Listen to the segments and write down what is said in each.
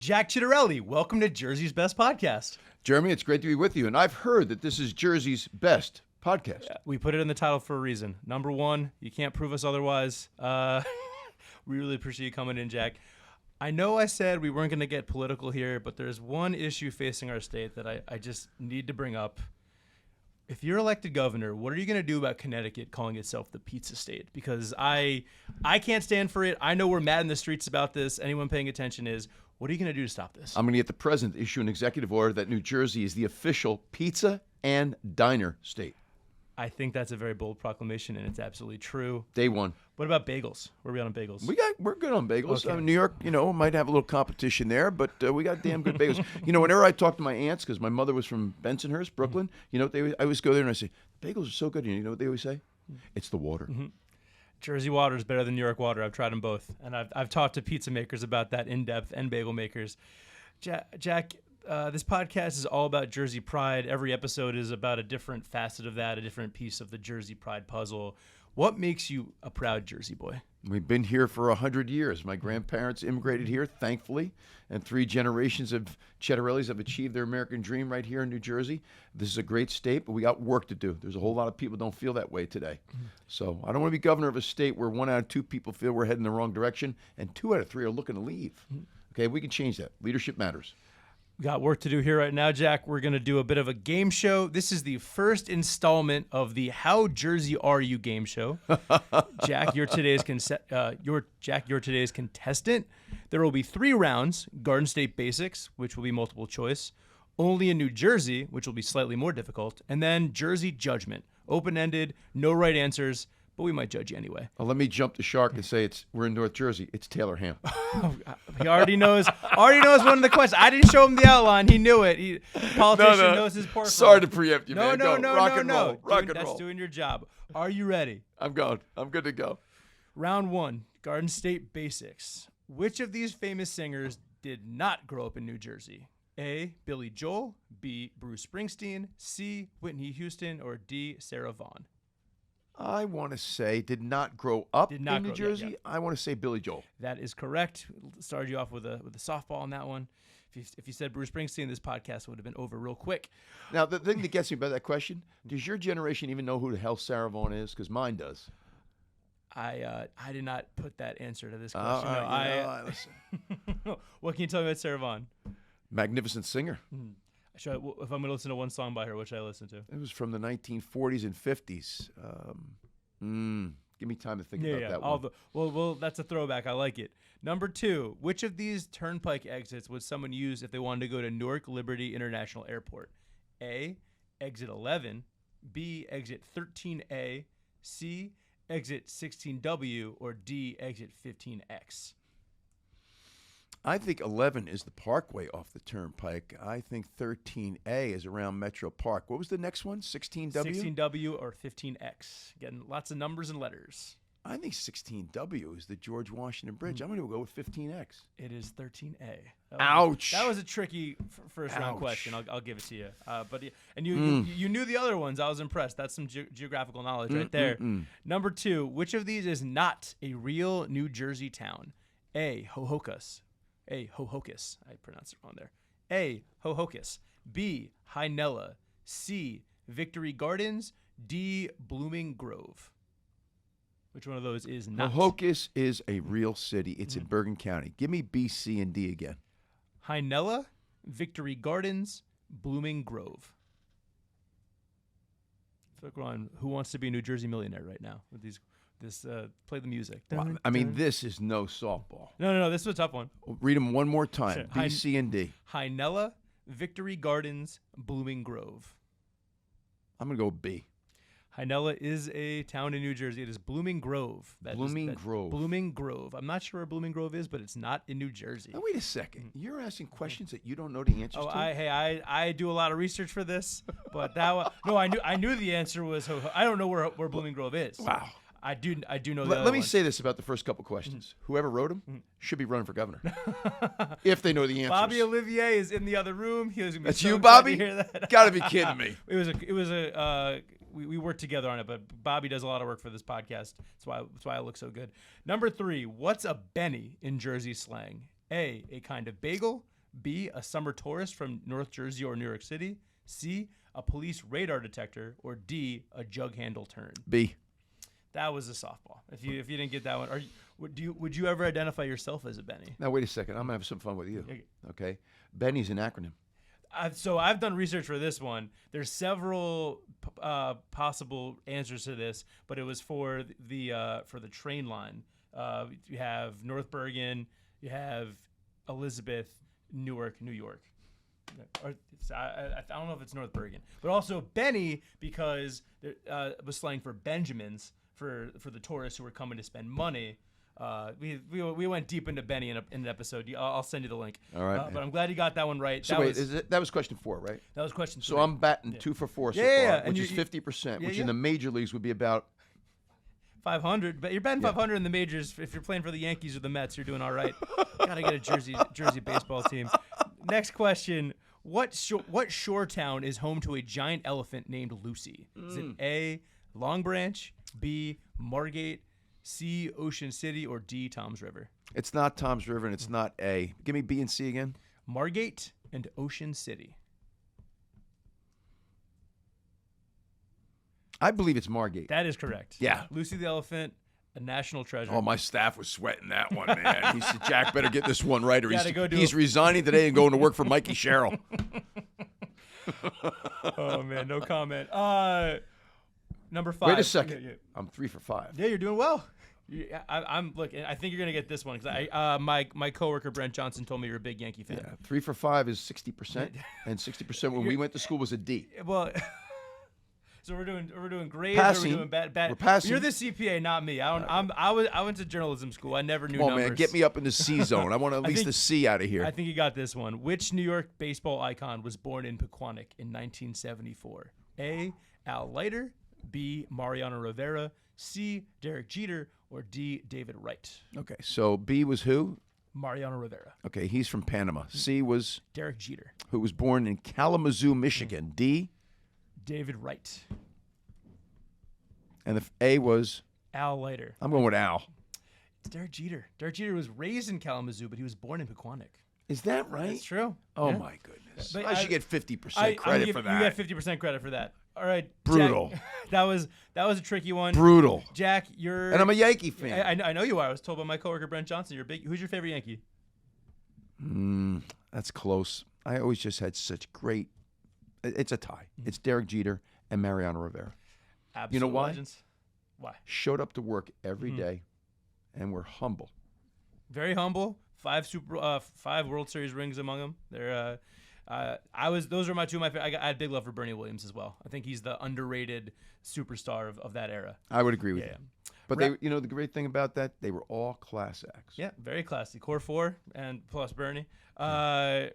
Jack Ciattarelli, welcome to Jersey's Best Podcast. Jeremy, it's great to be with you. And I've heard that this is Jersey's best podcast. Yeah, we put it in the title for a reason. Number one, you can't prove us otherwise. We really appreciate you coming in, Jack. I know I said we weren't going to get political here, but there's one issue facing our state that I just need to bring up. If you're elected governor, what are you going to do about Connecticut calling itself the pizza state? Because I can't stand for it. I know we're mad in the streets about this. Anyone paying attention is. What are you going to do to stop this? I'm going to get the president to issue an executive order that New Jersey is the official pizza and diner state. I think that's a very bold proclamation, and it's absolutely true. Day one. What about bagels? Where are we on bagels? We're good on bagels. Okay. New York, might have a little competition there, but we got damn good bagels. Whenever I talk to my aunts, because my mother was from Bensonhurst, Brooklyn, I always go there and I say, bagels are so good. You know what they always say? It's the water. Mm-hmm. Jersey water is better than New York water. I've tried them both, and I've talked to pizza makers about that in depth, and bagel makers. Jack, this podcast is all about Jersey pride. Every episode is about a different facet of that, a different piece of the Jersey pride puzzle. What makes you a proud Jersey boy? We've been here for 100 years. My grandparents immigrated here, thankfully, and 3 generations of Ciattarellis have achieved their American dream right here in New Jersey. This is a great state, but we got work to do. There's a whole lot of people don't feel that way today. So I don't want to be governor of a state where 1 out of 2 people feel we're heading the wrong direction, and 2 out of 3 are looking to leave. Okay, we can change that. Leadership matters. Got work to do here right now, Jack. We're going to do a bit of a game show. This is the first installment of the How Jersey Are You game show. Jack, you're today's contestant. There will be 3 rounds: Garden State Basics, which will be multiple choice; Only in New Jersey, which will be slightly more difficult; and then Jersey Judgment, open-ended, no right answers, but we might judge you anyway. Well, let me jump the shark and say we're in North Jersey. It's Taylor Ham. He already knows one of the questions. I didn't show him the outline. He knew it. The politician knows his pork. Sorry to preempt you, man. No. Rock and roll. That's doing your job. Are you ready? I'm going. I'm good to go. Round 1, Garden State Basics. Which of these famous singers did not grow up in New Jersey? A, Billy Joel; B, Bruce Springsteen; C, Whitney Houston; or D, Sarah Vaughan? I want to say did not grow up in New Jersey. Yeah. I want to say Billy Joel. That is correct. Started you off with a softball on that one. If you said Bruce Springsteen, this podcast would have been over real quick. Now, the thing that gets me about that question, does your generation even know who the hell Sarah Vaughan is? Because mine does. I did not put that answer to this question. Listen. What can you tell me about Sarah Vaughan? Magnificent singer. If I'm going to listen to one song by her, what should I listen to? It was from the 1940s and 50s. Give me time to think about that one. Well, that's a throwback. I like it. Number 2, which of these turnpike exits would someone use if they wanted to go to Newark Liberty International Airport? A, exit 11; B, exit 13A; C, exit 16W; or D, exit 15X? I think 11 is the Parkway off the Turnpike. I think 13A is around Metro Park. What was the next one? 16W? 16W or 15X. Getting lots of numbers and letters. I think 16W is the George Washington Bridge. I'm going to go with 15X. It is 13A. Ouch. That was a tricky first round question. I'll give it to you. You knew the other ones. I was impressed. That's some geographical knowledge right there. Number 2, which of these is not a real New Jersey town? A, Hohokus. I pronounced it wrong there. A, Hohokus; B, Hynella; C, Victory Gardens; D, Blooming Grove. Which one of those is not? Hohokus is a real city. It's in Bergen County. Give me B, C, and D again. Hynella, Victory Gardens, Blooming Grove. I feel like we're on Who Wants to Be a New Jersey Millionaire right now with these. Play the music. Wow. I mean, this is no softball. No. This is a tough one. Read them one more time. Sure. B, C, and D. Hynella, Victory Gardens, Blooming Grove. I'm going to go B. Hynella is a town in New Jersey. It is Blooming Grove. Blooming Grove. Blooming Grove. I'm not sure where Blooming Grove is, but it's not in New Jersey. Now, wait a second. You're asking questions that you don't know the answers to? I do a lot of research for this, but that one, no, I knew the answer was I don't know where Blooming Grove is. Wow. I do know. Let me say this about the first couple questions. Whoever wrote them should be running for governor if they know the answers. Bobby Olivier is in the other room. He was gonna be That's so you, excited Bobby? to hear that. Gotta be kidding me. We worked together on it, but Bobby does a lot of work for this podcast. That's why I look so good. Number 3, what's a Benny in Jersey slang? A kind of bagel; B, a summer tourist from North Jersey or New York City, C, a police radar detector, or D, a jug handle turn? B. That was a softball. If you didn't get that one, would you ever identify yourself as a Benny? Now, wait a second. I'm going to have some fun with you. Okay? Benny's an acronym. So I've done research for this one. There's several possible answers to this, but it was for the train line. You have North Bergen, you have Elizabeth, Newark, New York. I don't know if it's North Bergen, but also Benny because it was slang for Benjamins for the tourists who were coming to spend money. We went deep into Benny in an episode. I'll send you the link. All right. But I'm glad you got that one right. So that was question 4, right? That was question 3. So I'm batting 2 for 4 so far, which is 50%, which in the major leagues would be about 500. But you're batting 500 in the majors. If you're playing for the Yankees or the Mets, you're doing all right. Gotta get a Jersey baseball team. Next question. What shore town is home to a giant elephant named Lucy? Is it A, Long Branch, B, Margate, C, Ocean City, or D, Toms River? It's not Toms River, and it's not A. Give me B and C again. Margate and Ocean City. I believe it's Margate. That is correct. Yeah. Lucy the elephant, a national treasure. Oh, my staff was sweating that one, man. He said, Jack, better get this one right, or he's resigning today and going to work for Mikey Sherrill. Oh, man, no comment. Number 5. Wait a second. Yeah. I'm 3 for 5. Yeah, you're doing well. I'm looking. I think you're gonna get this one because my coworker Brent Johnson told me you're a big Yankee fan. Yeah, 3 for 5 is 60%, and 60% when we went to school was a D. Well, so we're doing grades. Passing. Or we're doing bad. We're passing. You're the CPA, not me. I went to journalism school. I never knew numbers. Man, get me up in the C zone. I want at least the C out of here. I think you got this one. Which New York baseball icon was born in Pequannock in 1974? A, Al Leiter, B, Mariano Rivera, C, Derek Jeter, or D, David Wright? Okay, so B was who? Mariano Rivera. Okay, he's from Panama. C was? Derek Jeter. Who was born in Kalamazoo, Michigan. D? David Wright. And the A was? Al Leiter. I'm going with Al. It's Derek Jeter. Derek Jeter was raised in Kalamazoo, but he was born in Pequannock. Is that right? That's true. Oh, my goodness. But I should get 50% credit for that. You get 50% credit for that. All right, brutal. Jack, that was a tricky one. Brutal. Jack, you're and I'm a Yankee fan. I know you are. I was told by my coworker Brent Johnson you're big. Who's your favorite Yankee? That's close. I always just had such great. It's a tie. It's Derek Jeter and Mariano Rivera. Absolute you know why? Legends. Why? Showed up to work every day, and were humble. Very humble. 5 World Series rings among them. They're. Those are my 2 of my favorite. I had big love for Bernie Williams as well. I think he's the underrated superstar of that era. I would agree with you. But the great thing about that, they were all class acts. Yeah, very classy. Core 4 and plus Bernie. How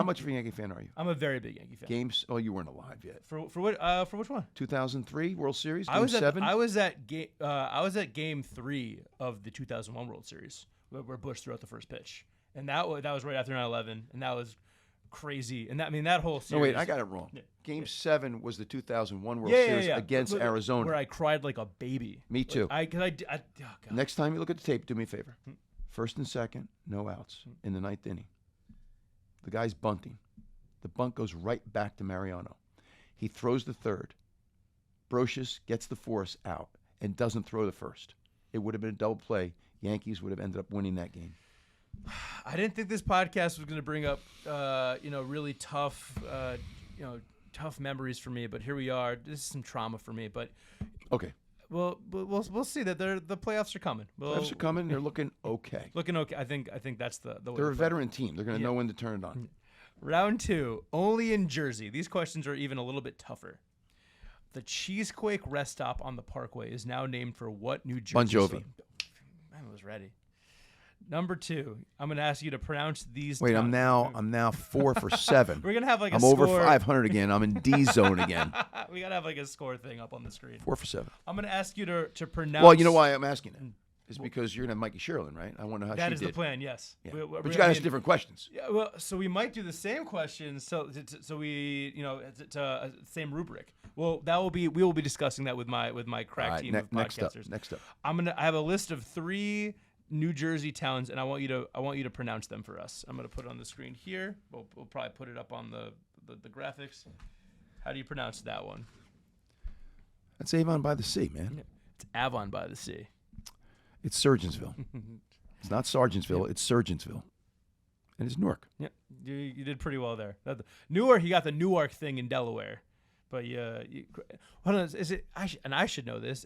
much of a Yankee fan are you? I'm a very big Yankee fan. Games? Oh, you weren't alive yet. For which one? 2003 World Series. Game 7. I was at Game 3 of the 2001 World Series where Bush threw out the first pitch, and that was right after 9/11, and that was crazy. And that whole series. No, wait, I got it wrong. Yeah. Game 7 was the 2001 World Series against Arizona, where I cried like a baby. Me too. Oh God. Next time you look at the tape, do me a favor. First and second, no outs in the 9th inning. The guy's bunting. The bunt goes right back to Mariano. He throws the third. Brocious gets the force out and doesn't throw the first. It would have been a double play. Yankees would have ended up winning that game. I didn't think this podcast was going to bring up, really tough, tough memories for me. But here we are. This is some trauma for me. But okay. Well, we'll see that the playoffs are coming. Playoffs are coming. They're looking okay. Looking okay. I think that's the way. They're a veteran team. They're going to know when to turn it on. Round 2, only in Jersey. These questions are even a little bit tougher. The Cheesequake rest stop on the Parkway is now named for what New Jersey? Bon Jovi. I was ready. Number 2, I'm going to ask you to pronounce these. Wait, I'm now 4 for 7. We're gonna have like I'm a over score. 500 again. I'm in D zone again. We gotta have like a score thing up on the screen. 4 for 7. I'm gonna ask you to pronounce. Well, you know why I'm asking it? It's because you're gonna have Mikey Sherlin, right? I wonder how she did. That is the plan. Yes. Yeah. But you gotta ask different questions. Yeah. Well, so we might do the same questions. So we same rubric. Well, we will be discussing that with my crack team of podcasters. Next up. I have a list of 3 New Jersey towns, and I want you to pronounce them for us. I'm going to put it on the screen here. We'll probably put it up on the graphics. How do you pronounce that one? That's Avon by the Sea, man. It's Avon by the Sea. It's Surgeonsville. It's not Sargentsville. It's Surgeonsville. And it's Newark. Yeah, you did pretty well there. Newark, you got the Newark thing in Delaware. But hold on, is it? I should know this.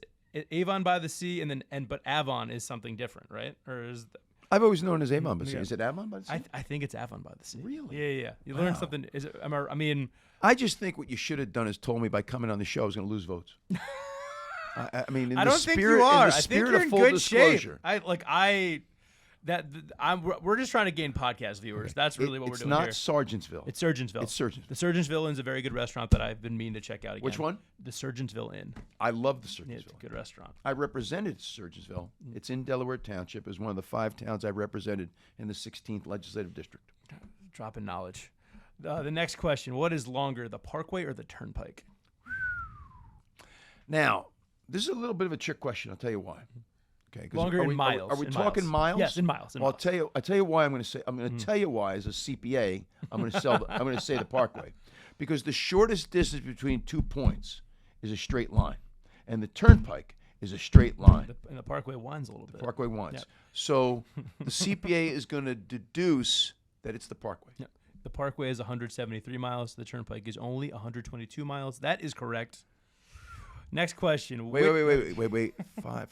Avon by the Sea, but Avon is something different, right? Or is I've always known as Avon by the Sea. Is it Avon by the Sea? I think it's Avon by the Sea. Really? Yeah. You learned something. Is it? I mean, I just think what you should have done is told me by coming on the show I was going to lose votes. I mean, I don't think you are. In the spirit of full disclosure, we're just trying to gain podcast viewers. That's really what we're doing here. It's not Sargentsville. It's Surgeonsville. It's Surgeonsville. The Surgeonsville Inn is a very good restaurant that I've been meaning to check out again. Which one? The Surgeonsville Inn. I love the Surgeonsville. Yeah, it's a good restaurant. I represented Surgeonsville. It's in Delaware Township. It was one of the 5 towns I represented in the 16th Legislative District. Dropping knowledge. The next question: what is longer, the Parkway or the Turnpike? Now, this is a little bit of a trick question. I'll tell you why. Okay, longer in miles. Are we talking miles? Yes, in miles. Well, I'll tell you why I'm going to say. I'm going to tell you why as a CPA. I'm going to say the Parkway, because the shortest distance between 2 points is a straight line, and the Turnpike is a straight line. And the Parkway winds a little bit. The Parkway winds. Yep. So the CPA is going to deduce that it's the Parkway. Yep. The Parkway is 173 miles. The Turnpike is only 122 miles. That is correct. Next question. Wait. 5.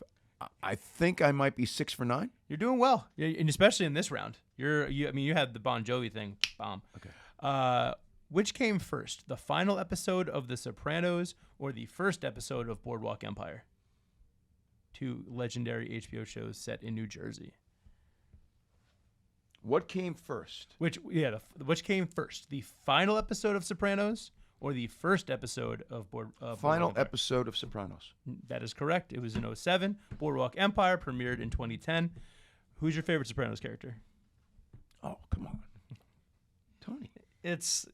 I think I might be 6 for 9. You're doing well, and especially in this round. You had the Bon Jovi thing. Bomb. Okay. Which came first, the final episode of The Sopranos or the first episode of Boardwalk Empire? 2 legendary HBO shows set in New Jersey. What came first? Which came first, the final episode of Sopranos or the first episode of Final episode of Sopranos. That is correct. It was in 2007. Boardwalk Empire premiered in 2010. Who's your favorite Sopranos character? Oh, come on. Tony. It's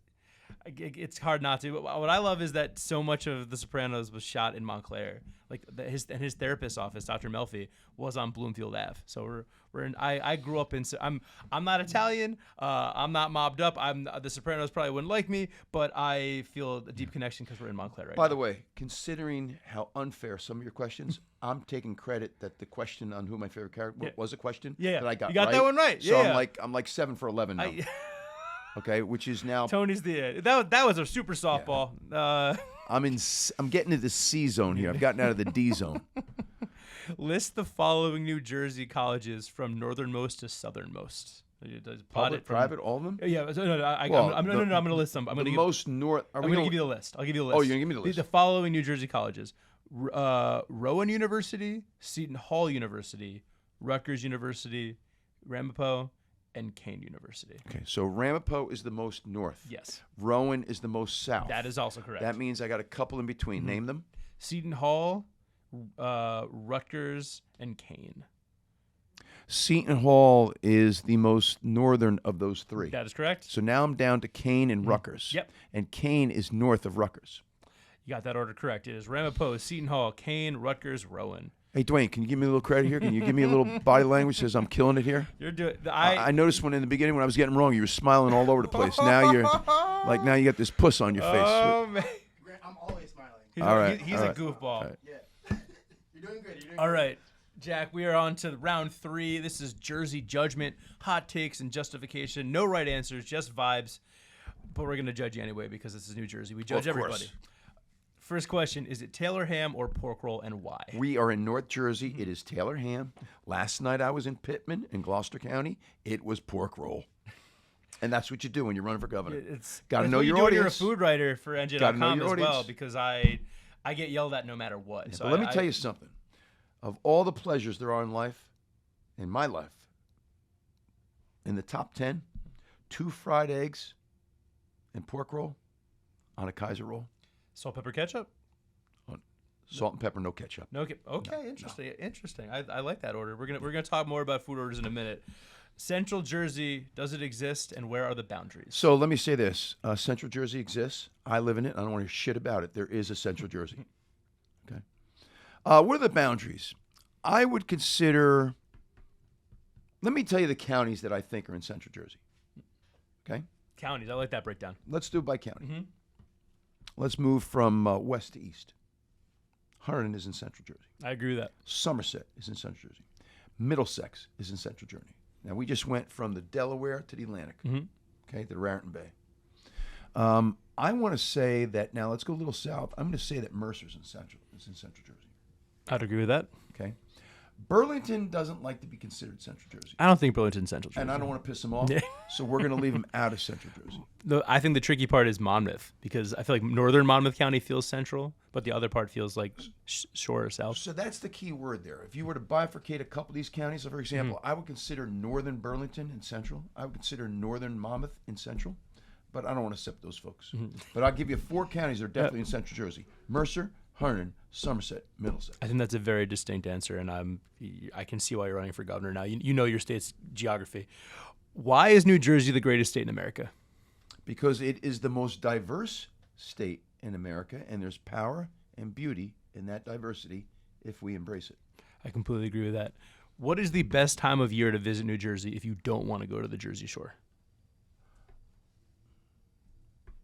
hard not to. But what I love is that so much of The Sopranos was shot in Montclair. Like his therapist's office, Dr. Melfi, was on Bloomfield Ave. So we're in. I grew up in. I'm not Italian. I'm not mobbed up. The Sopranos probably wouldn't like me, but I feel a deep connection because we're in Montclair right now. By the way, considering how unfair some of your questions, I'm taking credit that the question on who my favorite character was a question that I got. You got that one right. So yeah. I'm like 7 for 11 now. Okay, which is now Tony's that was a super softball. Yeah. I'm getting into the C zone here. I've gotten out of the D zone. List the following New Jersey colleges from northernmost to southernmost. Public, private, all of them? Yeah. I'm going to list them. I'm going to give you the list. I'll give you the list. Oh, you're going to give me the list. The following New Jersey colleges: Rowan University, Seton Hall University, Rutgers University, Ramapo, and Kane University. Okay, so Ramapo is the most north. Yes. Rowan is the most south. That is also correct. That means I got a couple in between. Mm-hmm. Name them. Seton Hall, Rutgers, and Kane. Seton Hall is the most northern of those 3. That is correct. So now I'm down to Kane and Rutgers. Yep. And Kane is north of Rutgers. You got that order correct. It is Ramapo, Seton Hall, Kane, Rutgers, Rowan. Hey, Dwayne, can you give me a little credit here? Can you give me a little body language that says I'm killing it here? You're doing. I noticed when in the beginning when I was getting wrong, you were smiling all over the place. Now you got this puss on your face. Oh man, I'm always smiling. He's a goofball. All right. Yeah, you're doing good. All right, Jack, we are on to round 3. This is Jersey judgment, hot takes and justification. No right answers, just vibes. But we're gonna judge you anyway because this is New Jersey. We judge everybody. First question, is it Taylor ham or pork roll, and why? We are in North Jersey. It is Taylor ham. Last night I was in Pittman in Gloucester County. It was pork roll. And that's what you do when you're running for governor. Got to know your audience. You're a food writer for NJ.com as well, because I get yelled at no matter what. Yeah, so let me tell you something. Of all the pleasures there are in life, in my life, in the top 10, 2 fried eggs and pork roll on a Kaiser roll. Salt, pepper, ketchup? Salt and pepper, no ketchup. Okay, interesting. No. Interesting. I like that order. We're gonna talk more about food orders in a minute. Central Jersey, does it exist, and where are the boundaries? So let me say this: Central Jersey exists. I live in it. I don't want to hear shit about it. There is a Central Jersey. Okay. What are the boundaries? I would consider Let me tell you the counties that I think are in Central Jersey. Okay? Counties. I like that breakdown. Let's do it by county. Mm-hmm. Let's move from west to east. Hunterdon is in Central Jersey. I agree with that. Somerset is in Central Jersey. Middlesex is in Central Jersey. Now, we just went from the Delaware to the Atlantic, okay, to Raritan Bay. I want to say that, now let's go a little south. I'm going to say that Mercer's in Central Jersey. I'd agree with that. Okay. Burlington doesn't like to be considered Central Jersey. I don't think Burlington's Central Jersey. And I don't want to piss them off, so we're going to leave them out of Central Jersey. I think the tricky part is Monmouth, because I feel like northern Monmouth County feels central, but the other part feels like shore or south. So that's the key word there. If you were to bifurcate a couple of these counties, so for example, I would consider northern Burlington in central. I would consider northern Monmouth in central, but I don't want to accept those folks. But I'll give you 4 counties that are definitely in Central Jersey: Mercer, Hunterdon, Somerset, Middlesex. I think that's a very distinct answer, and I can see why you're running for governor now. You know your state's geography. Why is New Jersey the greatest state in America? Because it is the most diverse state in America, and there's power and beauty in that diversity if we embrace it. I completely agree with that. What is the best time of year to visit New Jersey if you don't want to go to the Jersey Shore?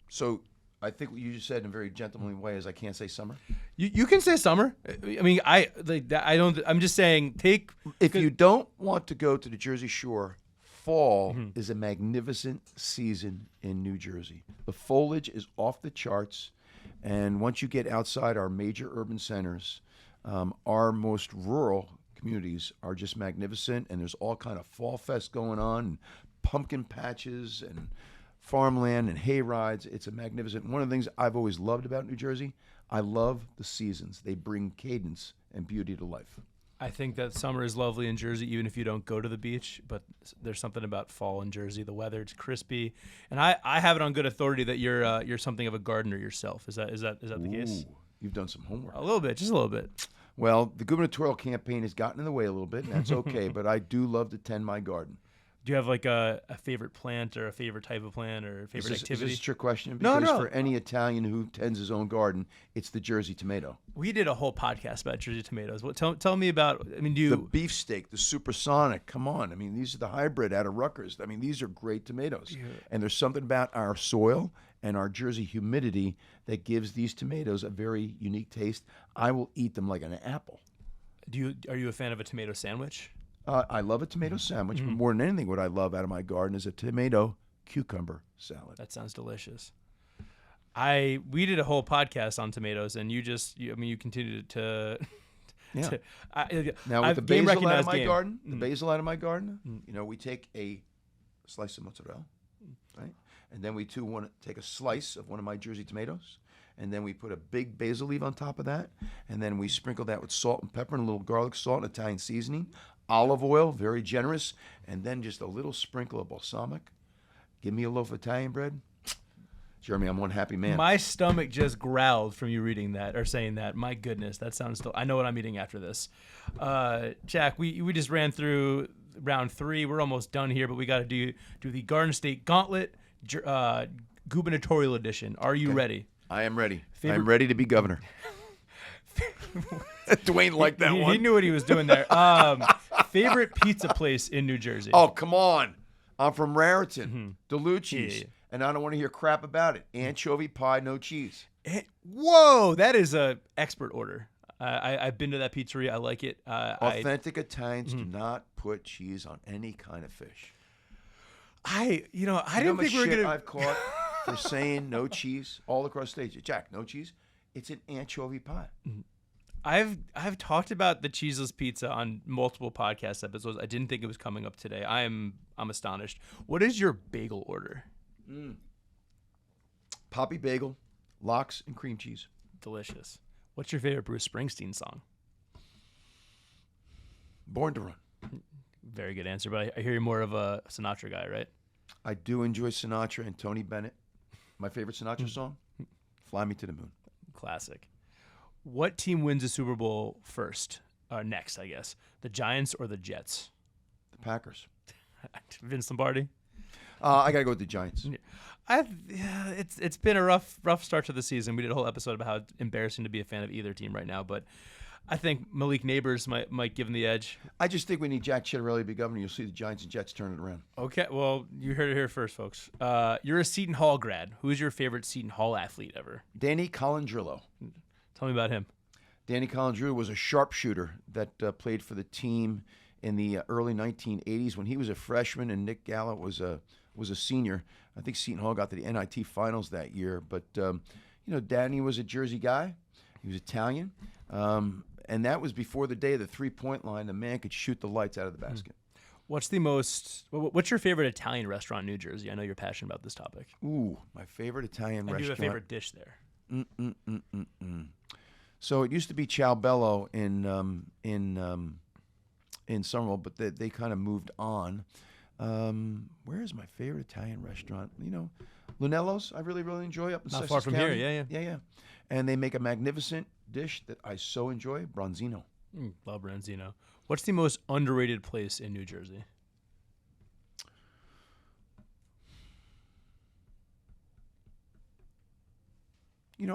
So I think what you just said in a very gentlemanly way is I can't say summer. You can say summer. I mean, I don't. I'm just saying If you don't want to go to the Jersey Shore, fall is a magnificent season in New Jersey. The foliage is off the charts, and once you get outside our major urban centers, our most rural communities are just magnificent, and there's all kind of fall fest going on, and pumpkin patches and farmland and hay rides. It's a magnificent. One of the things I've always loved about New Jersey, I love the seasons. They bring cadence and beauty to life. I think that summer is lovely in Jersey, even if you don't go to the beach. But there's something about fall in Jersey. The weather, it's crispy, and I have it on good authority that you're something of a gardener yourself. Is that the case? You've done some homework. A little bit, just a little bit. Well, the gubernatorial campaign has gotten in the way a little bit, and that's okay. But I do love to tend my garden. Do you have like a favorite plant or a favorite type of plant or a favorite activity? Is this a trick question? No. Because for any Italian who tends his own garden, it's the Jersey tomato. We did a whole podcast about Jersey tomatoes. Tell me about, the beefsteak, the supersonic, come on. I mean, these are the hybrid out of Rutgers. I mean, these are great tomatoes. Yeah. And there's something about our soil and our Jersey humidity that gives these tomatoes a very unique taste. I will eat them like an apple. Are you a fan of a tomato sandwich? I love a tomato sandwich, but more than anything, what I love out of my garden is a tomato cucumber salad. That sounds delicious. We did a whole podcast on tomatoes, and you continued to. Yeah. Now with the basil out of my garden, we take a slice of mozzarella, right, and then we want to take a slice of one of my Jersey tomatoes. And then we put a big basil leaf on top of that. And then we sprinkle that with salt and pepper and a little garlic salt and Italian seasoning. Olive oil, very generous. And then just a little sprinkle of balsamic. Give me a loaf of Italian bread. Jeremy, I'm one happy man. My stomach just growled from you reading that or saying that. My goodness, that sounds I know what I'm eating after this. Jack, we just ran through round 3. We're almost done here, but we got to do the Garden State Gauntlet gubernatorial edition. Are you ready? I am ready. I'm ready to be governor. Dwayne liked that one. He knew what he was doing there. Favorite pizza place in New Jersey? Oh, come on. I'm from Raritan, DeLucci's, and I don't want to hear crap about it. Anchovy pie, no cheese. Whoa, that is a expert order. I've been to that pizzeria. I like it. Authentic Italians do not put cheese on any kind of fish. I didn't think we were gonna. I've caught for saying no cheese all across the stage. Jack, no cheese. It's an anchovy pie. I've talked about the cheeseless pizza on multiple podcast episodes. I didn't think it was coming up today. I'm astonished. What is your bagel order? Poppy bagel, lox, and cream cheese. Delicious. What's your favorite Bruce Springsteen song? Born to Run. Very good answer, but I hear you're more of a Sinatra guy, right? I do enjoy Sinatra and Tony Bennett. My favorite Sinatra song, Fly Me to the Moon. Classic. What team wins the Super Bowl next, I guess? The Giants or the Jets? The Packers. Vince Lombardi? I got to go with the Giants. It's been a rough start to the season. We did a whole episode about how it's embarrassing to be a fan of either team right now, but I think Malik Neighbors might give him the edge. I just think we need Jack Ciattarelli to be governor. You'll see the Giants and Jets turn it around. Okay, well, you heard it here first, folks. You're a Seton Hall grad. Who's your favorite Seton Hall athlete ever? Danny Colindrillo. Tell me about him. Danny Colindrillo was a sharpshooter that played for the team in the early 1980s when he was a freshman and Nick Gallo was a senior. I think Seton Hall got to the NIT finals that year. But, Danny was a Jersey guy. He was Italian. And that was before the day of the three-point line. The man could shoot the lights out of the basket. What's your favorite Italian restaurant in New Jersey? I know you're passionate about this topic. Ooh, my favorite Italian restaurant. Do you have a favorite dish there? So it used to be Ciao Bello in Somerville, but they kind of moved on. Where is my favorite Italian restaurant? Lunello's, I really, really enjoy up in Not Sussex far from County. here, Yeah. And they make a magnificent dish that I so enjoy, bronzino. Love bronzino. What's the most underrated place in New Jersey?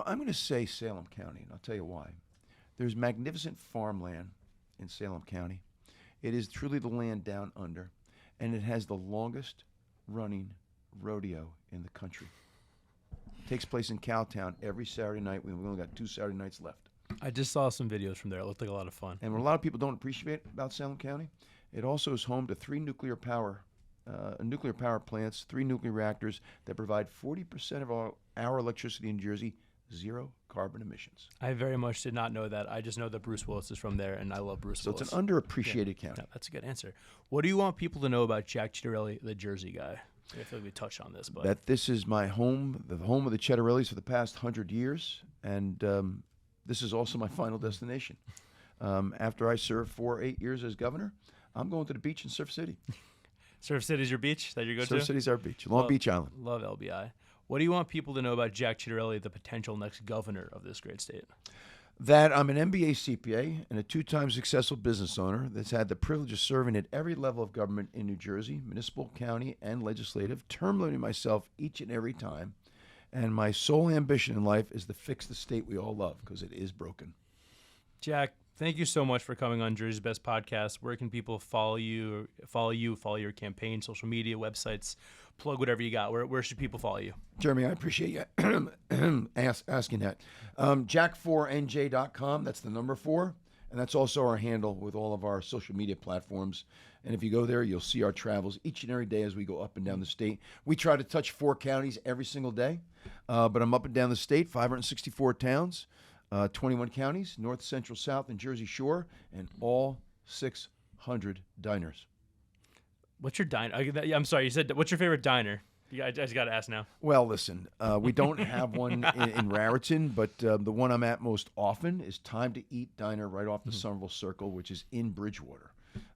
I'm going to say Salem County, and I'll tell you why. There's magnificent farmland in Salem County. It is truly the land down under, and it has the longest running rodeo in the country. It takes place in Cowtown every Saturday night. We've only got 2 Saturday nights left. I just saw some videos from there. It looked like a lot of fun. And what a lot of people don't appreciate about Salem County, it also is home to 3 nuclear power plants, 3 nuclear reactors that provide 40% of our electricity in Jersey, 0 carbon emissions. I very much did not know that. I just know that Bruce Willis is from there, and I love Bruce Willis. So it's an underappreciated county. Yeah, that's a good answer. What do you want people to know about Jack Ciattarelli, the Jersey guy? I feel like we touched on this, but that this is my home, the home of the Ciattarellis for the past 100 years, and this is also my final destination. After I serve 8 years as governor, I'm going to the beach in Surf City. Surf City's your beach that you go to? Surf City's our beach, Long Beach Island. Love LBI. What do you want people to know about Jack Ciattarelli, the potential next governor of this great state? That I'm an MBA CPA and a 2-time successful business owner that's had the privilege of serving at every level of government in New Jersey, municipal, county, and legislative, term limiting myself each and every time. And my sole ambition in life is to fix the state we all love, because it is broken. Jack, thank you so much for coming on Jersey's Best Podcast. Where can people follow you, follow your campaign, social media, websites, plug whatever you got? Where should people follow you? Jeremy, I appreciate you asking that. Jack4NJ.com, that's the number 4. And that's also our handle with all of our social media platforms. And if you go there, you'll see our travels each and every day as we go up and down the state. We try to touch 4 counties every single day. But I'm up and down the state, 564 towns, 21 counties, north, central, south, and Jersey Shore, and all 600 diners. What's your diner? I'm sorry, you said, what's your favorite diner? I just got to ask now. Well, listen, we don't have one in Raritan, but the one I'm at most often is Time to Eat Diner right off the Somerville Circle, which is in Bridgewater.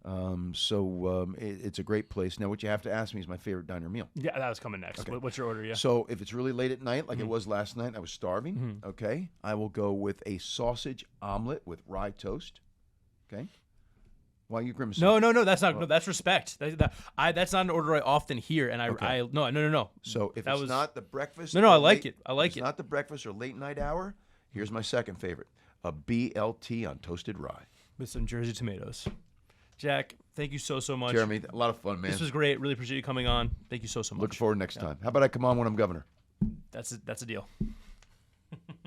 It's a great place. Now, what you have to ask me is my favorite diner meal. Yeah, that was coming next. Okay. What's your order? Yeah. So if it's really late at night, like it was last night, I was starving, okay, I will go with a sausage omelet with rye toast, okay? Why are you grimacing? No, that's not. No, that's respect. That's not an order I often hear, and no. So if it's not the breakfast, I like it. I like it. It's not the breakfast or late night hour. Here's my second favorite: a BLT on toasted rye with some Jersey tomatoes. Jack, thank you so much. Jeremy, a lot of fun, man. This was great. Really appreciate you coming on. Thank you so much. Looking forward next time. How about I come on when I'm governor? That's a deal.